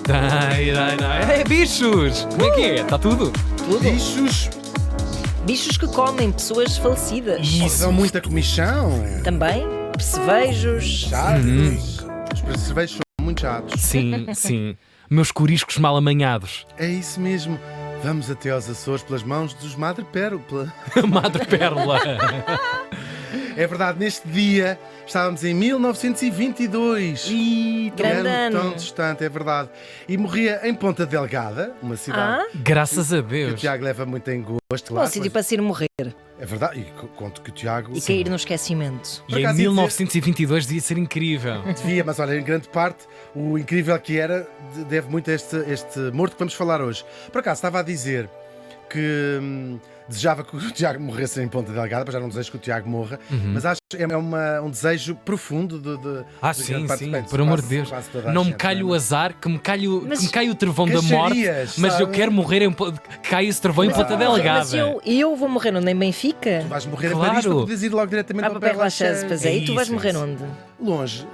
É bichos! Como é que é? Está tudo? Tudo. Bichos Bichos que comem pessoas falecidas. dão muita comichão. Também percevejos. Chatos. Os cervejas são muito chatos. Sim, sim. Meus coriscos mal amanhados. É isso mesmo. Vamos até aos Açores pelas mãos dos Madre Pérola. Madre Pérola. É verdade, neste dia estávamos em 1922. Ih, Grande ano. Tão distante, é verdade. E morria em Ponta Delgada, uma cidade graças a que o Deus. Tiago leva muito em gosto. Bom Claro, sítio para se ir morrer é verdade, e conto que o Tiago e cair no esquecimento. E Por em acaso ia dizer- 1922 devia ser incrível. devia, mas olha, em grande parte, o incrível que era deve muito a este morto que vamos falar hoje. Por acaso, estava a dizer que desejava que o Tiago morresse em Ponta Delgada, mas já não desejo que o Tiago morra, mas acho que é um desejo profundo de grande Sim, parte, sim, bem, por amor de quase- Deus. quase toda a Não me gente, calhe não o é? azar, que me calhe Mas- o trovão da morte, Cacharias, mas eu sabe? quero morrer que caia esse trovão em Ponta Delgada. Mas eu vou morrer onde? Em Benfica? Tu vais morrer Claro. em Paris para poderes ir logo diretamente Para para Père Lachaise, pois é. É E tu vais isso, morrer isso. onde? longe,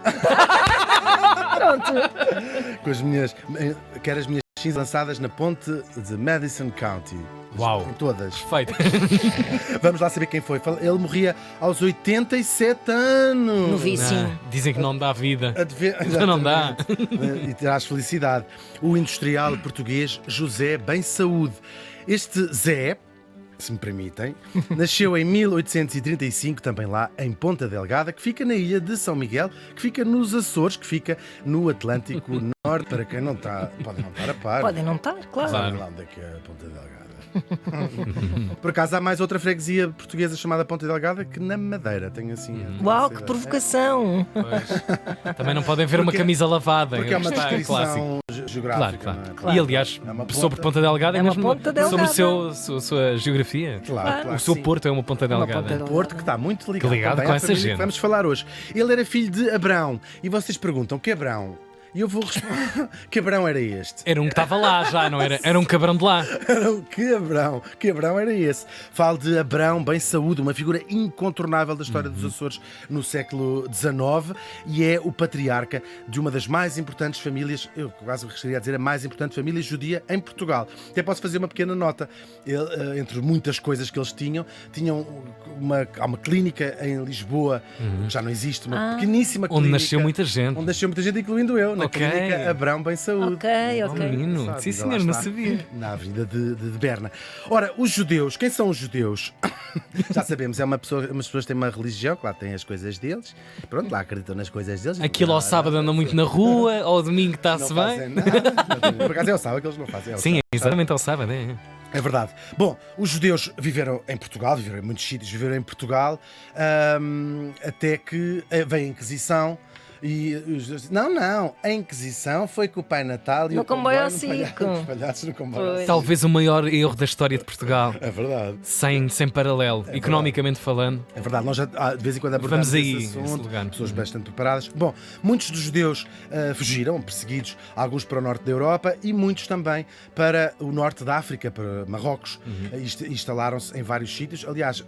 Pronto. com as minhas, quero as minhas cinzas lançadas na ponte de Madison County. Uau. Em todas. Perfeito. Vamos lá saber quem foi. Ele morria aos 87 anos. Novíssimo. Ah, dizem que não dá vida. Não dá. E terás felicidade. O industrial português José Bem Saúde. Este Zé, se me permitem, nasceu em 1835, também lá em Ponta Delgada, que fica na ilha de São Miguel, que fica nos Açores, que fica no Atlântico Norte. Para quem não está, pode não estar a par. Podem não estar, claro. Sabe lá onde é que é a Ponta Delgada. Por acaso há mais outra freguesia portuguesa chamada Ponta Delgada que na Madeira. Tenho assim. Uau, que provocação. Pois. Também não podem ver uma Porque- camisa lavada. Porque é uma Está descrição clássico. geográfica. Claro, não é? claro. E aliás, É uma sobre ponta- Ponta Delgada, É uma mesmo ponta sobre delgada. sua geografia. Claro, claro. O seu sim. Porto é uma Ponta Uma Delgada. ponta Porto que está muito ligado, Ligado também com à essa família gente. que vamos falar hoje. Ele era filho de Abrão. E vocês perguntam, que Abrão? E eu vou responder, que Abrão era este? Era um que estava lá já, não era? Era um cabrão de lá. Que Abrão era esse? Falo de Abrão Bem Saúde, uma figura incontornável da história dos Açores no século XIX e é o patriarca de uma das mais importantes famílias, eu quase gostaria de dizer a mais importante família judia em Portugal. Até posso fazer uma pequena nota. Ele, entre muitas coisas que eles tinham há uma clínica em Lisboa, que já não existe, uma pequeníssima clínica. Onde nasceu muita gente. Onde nasceu muita gente, incluindo eu, na Ok. clínica Abrão Bem Saúde. Ok, Oh, ok. menino. Sabe, Sim, ainda senhor, lá não está, sabia. Na Avenida de Berna. Ora, os judeus, quem são os judeus? Já sabemos, umas pessoas têm uma religião, claro, têm as coisas deles. Pronto, lá acreditam nas coisas deles. Aquilo ao sábado anda muito na rua, ao domingo não está-se fazem bem. nada. Por acaso é o sábado que eles não fazem. Sim, exatamente ao sábado. É. É verdade. Bom, os judeus viveram em Portugal, viveram em muitos sítios, viveram em Portugal, até que veio a Inquisição. E os judeus disseram, não, a Inquisição foi com o Pai Natal e No o comboio ao no circo. Os palhaços no comboio. ao Pois. circo. Talvez o maior erro da história de Portugal. É verdade. Sem paralelo, economicamente falando. É verdade, nós já de vez em quando abordamos Vamos aí, esse esse assunto, lugar. pessoas bastante preparadas. Bom, muitos dos judeus fugiram, perseguidos, alguns para o norte da Europa e muitos também para o norte da África, para Marrocos. Instalaram-se em vários sítios. Aliás,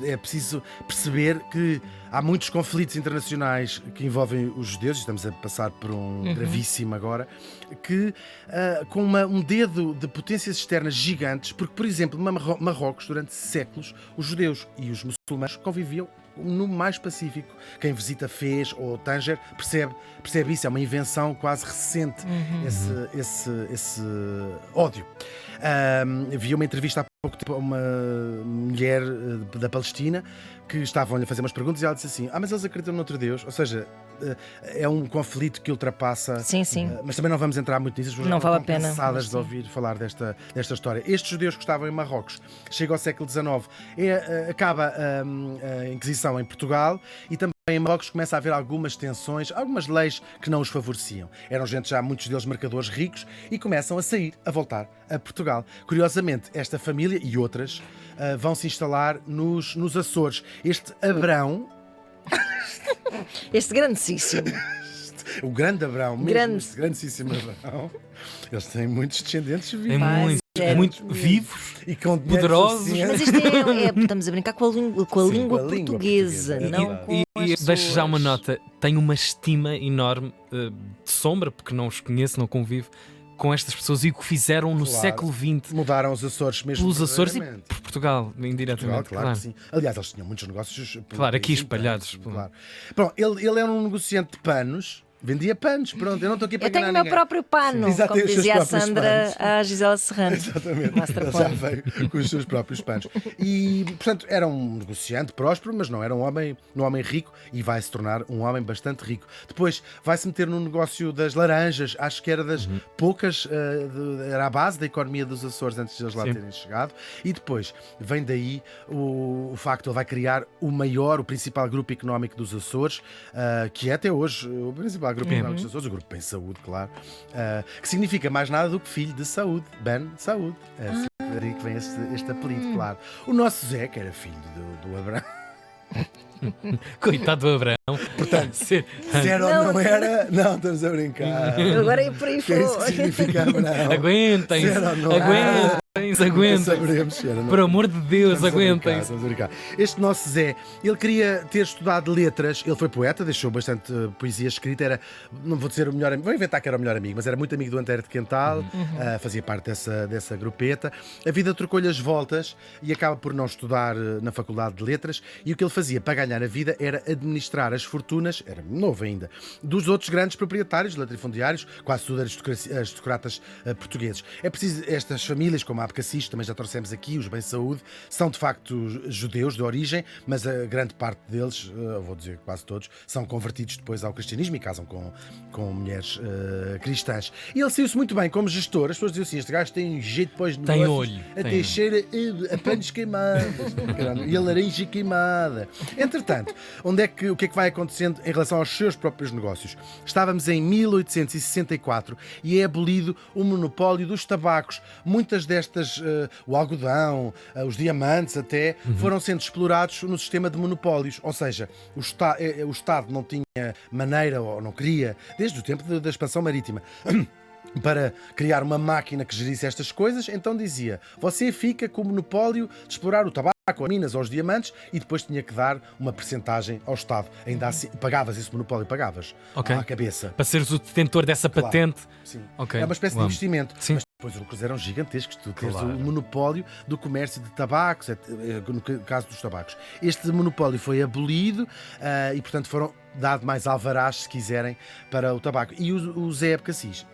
é preciso perceber que há muitos conflitos internacionais que envolvem os judeus, estamos a passar por um gravíssimo agora, que com um dedo de potências externas gigantes, porque, por exemplo, Marrocos, durante séculos, os judeus e os muçulmanos conviviam no mais pacífico. Quem visita Fez ou Tanger percebe isso, é uma invenção quase recente, esse ódio. Vi uma entrevista há pouco tempo a uma mulher da Palestina que estavam-lhe a fazer umas perguntas e ela disse assim, mas eles acreditam noutro Deus? Ou seja, é um conflito que ultrapassa... Sim, sim. Mas também não vamos entrar muito nisso, as pessoas Não já vale a estão pena. cansadas de ouvir falar desta história. Estes judeus que estavam em Marrocos, chega ao século XIX, acaba a Inquisição em Portugal e também em Marrocos começa a haver algumas tensões, algumas leis que não os favoreciam. Eram gente já, muitos deles marcadores ricos, e começam a sair, a voltar a Portugal. Curiosamente, esta família e outras vão se instalar nos Açores. Este Abrão, Este grandíssimo. o grande Abrão, mesmo Grande. este grandíssimo Abrão, eles têm muitos descendentes vivos. É muito. muito vivos, E com dinheiro poderosos. suficiente. Mas isto estamos a brincar com a língua, Sim, língua com a língua portuguesa, portuguesa, não exato. com E as deixo já uma pessoas. nota. Tenho uma estima enorme de sombra, porque não os conheço, não convivo, com estas pessoas e o que fizeram no Claro. século XX Mudaram os Açores mesmo. pelos Açores e verdadeiramente. por Portugal, indiretamente. Claro que sim. Aliás, eles tinham muitos negócios. pelo Claro, aqui país espalhados, inteiro, Claro. Pronto, ele era um negociante de panos, vendia panos. Pronto, eu não estou aqui para Eu tenho o enganar meu ninguém. próprio pano, Exato, como tem os seus dizia a próprios Sandra panos. à Gisela Serrano. Exatamente. Master Ele plan. já veio com os seus próprios panos. E, portanto, era um negociante próspero, mas não era um homem rico e vai se tornar um homem bastante rico. Depois vai-se meter no negócio das laranjas, acho que era das poucas, era a base da economia dos Açores antes de eles lá Sim. terem chegado. E depois vem daí o facto de ele vai criar o principal grupo económico dos Açores, que é até hoje o principal grupo económico dos Açores, o grupo Bem Saúde, claro, que significa mais nada do que filho de saúde, Ben Saúde. É assim daí que vem este apelido, claro. O nosso Zé, que era filho do Abraão. Coitado do Abraão. Portanto, Ser- Zero Não, não era. Não, estamos a brincar. Agora é por aí Que é isso que fora. significa Abraão. Aguentem-se, Zero não aguentem-se, Nunca aguentem-se. saberemos se era, não. Por amor de Deus, Estamos a brincar, aguentem-se. estamos a brincar. Este nosso Zé, ele queria ter estudado letras, ele foi poeta, deixou bastante poesia escrita, era, não vou dizer o melhor amigo, vou inventar que era o melhor amigo, mas era muito amigo do Antero de Quental, fazia parte dessa grupeta. A vida trocou-lhe as voltas e acaba por não estudar na Faculdade de Letras, e o que ele fazia para ganhar a vida era administrar as fortunas, era novo ainda, dos outros grandes proprietários, latifundiários, quase tudo aristocratas portugueses. É preciso, estas famílias, como a Abcacis, também já trouxemos aqui, os Bem Saúde, são de facto judeus de origem, mas a grande parte deles, vou dizer quase todos, são convertidos depois ao cristianismo e casam com mulheres cristãs. E ele saiu-se muito bem como gestor. As pessoas diziam assim: este gajo tem jeito depois de Tem negócios, olho, até tem. cheira a panos queimados e a laranja queimada. Entretanto, o que é que vai acontecendo em relação aos seus próprios negócios? Estávamos em 1864 e é abolido o monopólio dos tabacos. Muitas destas, o algodão, os diamantes até, foram sendo explorados no sistema de monopólios. Ou seja, o Estado não tinha maneira, ou não queria, desde o tempo da expansão marítima, para criar uma máquina que gerisse estas coisas, então dizia: você fica com o monopólio de explorar o tabaco, as minas ou os diamantes, e depois tinha que dar uma percentagem ao Estado. Ainda assim, pagavas esse monopólio, pagavas Ok. à cabeça. Para seres o detentor dessa Claro. patente. Sim. Ok, É uma espécie de vamos. investimento. Sim. Mas depois os lucros eram gigantescos. Tu tens Claro. o monopólio do comércio de tabacos, no caso dos tabacos. Este monopólio foi abolido e, portanto, foram dado mais alvarás, se quiserem, para o tabaco. E o Zé Abcacis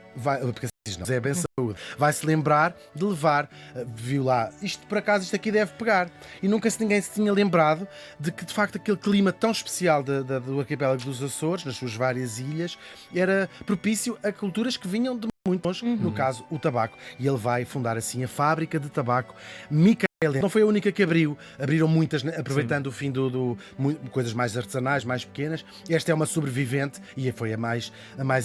Zé Bem Saúde vai-se lembrar de levar, viu lá, isto por acaso, isto aqui deve pegar. E ninguém se tinha lembrado de que, de facto, aquele clima tão especial do arquipélago dos Açores, nas suas várias ilhas, era propício a culturas que vinham de muito longe, no caso, o tabaco. E ele vai fundar assim a fábrica de tabaco Micaelense. Não foi a única que abriram muitas, né, aproveitando o fim coisas mais artesanais, mais pequenas. Esta é uma sobrevivente e foi a mais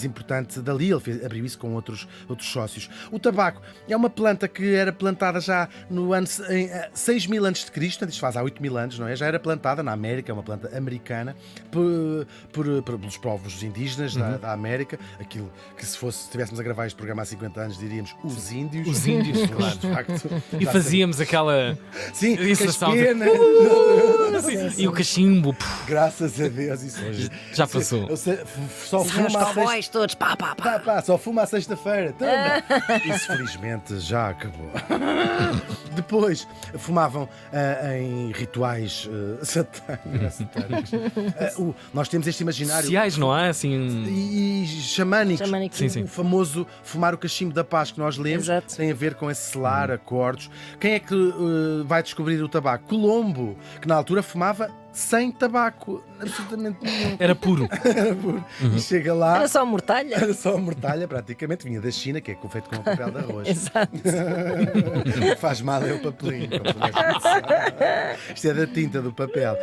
importante dali. Ele abriu isso com outros sócios. O tabaco é uma planta que era plantada já no ano 6.000 a.C., isto faz há 8.000 anos, não é? Já era plantada na América, é uma planta americana, pelos povos indígenas da América. Aquilo que se estivéssemos a gravar este programa há 50 anos, diríamos os índios. Os índios, Mas, claro. de facto, E fazíamos aquela. Sim, Isso, que as salve. penas. E o cachimbo. Puf, Graças a Deus, isso hoje. já passou. Só Os fuma à sexta. cowboys todos, pá. Só fuma à sexta-feira. Toma. Isso felizmente já acabou. Depois fumavam em rituais satânicos. Nós temos este imaginário. Sociais, não há? Assim. E xamânicos. Xamânicos. Sim, sim. O famoso fumar o cachimbo da paz que nós lemos Exato. tem a ver com esse selar, acordos. Quem é que vai descobrir o tabaco? Colombo, que na altura fumava sem tabaco, absolutamente nenhum. Era puro. Era puro. E chega lá, Era só mortalha. era só a mortalha, praticamente, vinha da China, que é feito com papel de arroz. Exato. Faz mal é o papelinho. como toda a gente sabe. Isto é da tinta do papel.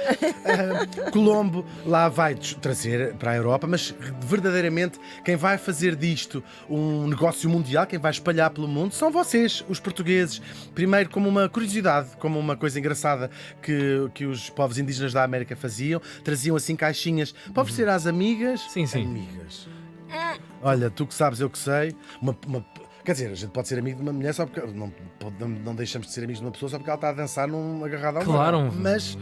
Colombo lá vai trazer para a Europa, mas verdadeiramente quem vai fazer disto um negócio mundial, quem vai espalhar pelo mundo, são vocês, os portugueses. Primeiro, como uma curiosidade, como uma coisa engraçada que os povos indígenas da América faziam, traziam assim caixinhas para oferecer às amigas. Sim, sim. Amigas. Olha, tu que sabes, eu que sei. Quer dizer, a gente pode ser amigo de uma mulher só porque não deixamos de ser amigos de uma pessoa só porque ela está a dançar num agarrado ao Claro, mar. Mas sim.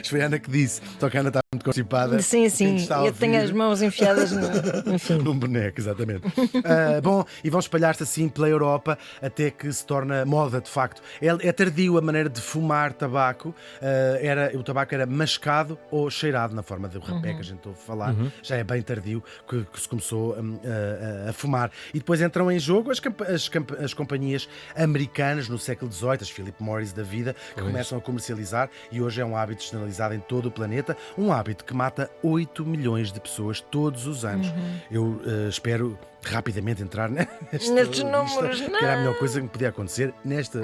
isto foi a Ana que disse, só que a Ana está muito constipada. Sim, Quem sim. está a Eu tenho ouvir- as mãos enfiadas no. Enfim. Num boneco, exatamente. Bom, e vão espalhar-se assim pela Europa até que se torna moda, de facto. É tardio a maneira de fumar tabaco. O tabaco era mascado ou cheirado, na forma do rapé que a gente ouve falar. Já é bem tardio que se começou a fumar. E depois entram em jogo as companhias americanas no século XVIII, as Philip Morris da vida, que começam a comercializar, e hoje é um hábito generalizado em todo o planeta, um hábito que mata 8 milhões de pessoas todos os anos. Eu espero rapidamente entrar Nestes lista, números, que era a melhor coisa que me podia acontecer nesta.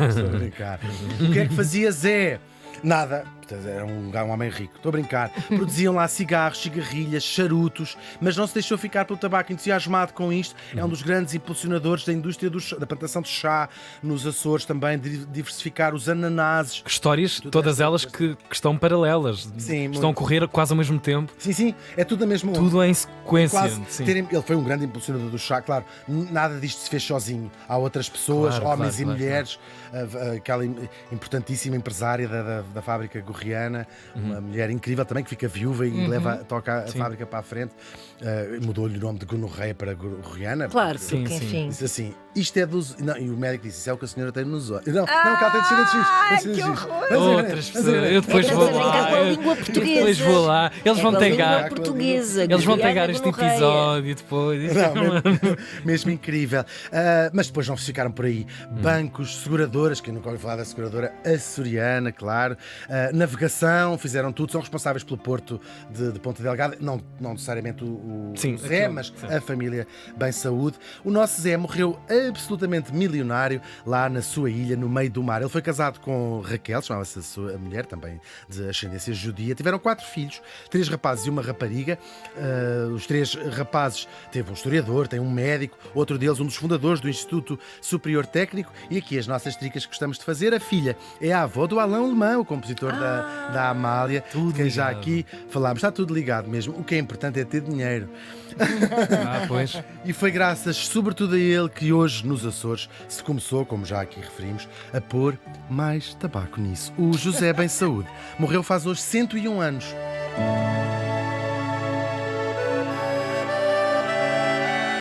Estou a brincar. O que é que fazia Zé? Nada, era um homem rico, estou a brincar. Produziam lá cigarros, cigarrilhas, charutos, mas não se deixou ficar pelo tabaco. Entusiasmado com isto, é um dos grandes impulsionadores da indústria da plantação de chá nos Açores, também de diversificar os ananases. Histórias, todas elas que estão paralelas, Sim, estão a correr quase ao mesmo tempo, Sim, é tudo a mesma onda. tudo em sequência. Quase Sim. ele foi um grande impulsionador do chá, claro. Nada disto se fez sozinho. Há outras pessoas, Claro, homens claro, e mulheres. Aquela importantíssima empresária da fábrica gorriana, uma mulher incrível também que fica viúva e toca a fábrica para a frente. Mudou-lhe o nome de gonorreia para gorriana. Claro, Sim, porque, sim. enfim. Disse assim, isto é dos... Não, e o médico disse, isso é o que a senhora tem nos olhos. Não, que ela tem descida de X. Ai, tem descida de que X. horror! Mas é, Outras pessoas, eu depois É que vou estás a brincar lá. com a língua Eu depois portuguesa. vou lá. Eles vão É com a pegar. língua portuguesa. Eles vão Guiana pegar este gonorreia. episódio depois. Não, mesmo incrível. Mas depois não ficaram por aí. Bancos, seguradoras, quem nunca ouviu falar da seguradora açoriana, claro. Navegação, fizeram tudo, são responsáveis pelo porto de Ponta Delgada. Não necessariamente o Sim, Zé, aquilo, mas sim. a família Bem Saúde. O nosso Zé morreu absolutamente milionário lá na sua ilha, no meio do mar. Ele foi casado com Raquel, chamava-se a sua mulher, também de ascendência judia. Tiveram 4 filhos, 3 rapazes e uma rapariga. Os 3 rapazes teve um historiador, tem um médico, outro deles um dos fundadores do Instituto Superior Técnico, e aqui as nossas tricas que gostamos de fazer. A filha é a avó do Alain Alemão, o compositor da Amália, Tudo quem já ligado. aqui falámos. Está tudo ligado mesmo. O que é importante é ter dinheiro. Pois. E foi graças, sobretudo a ele, que hoje nos Açores se começou, como já aqui referimos, a pôr mais tabaco nisso. O José Bem Saúde morreu faz hoje 101 anos.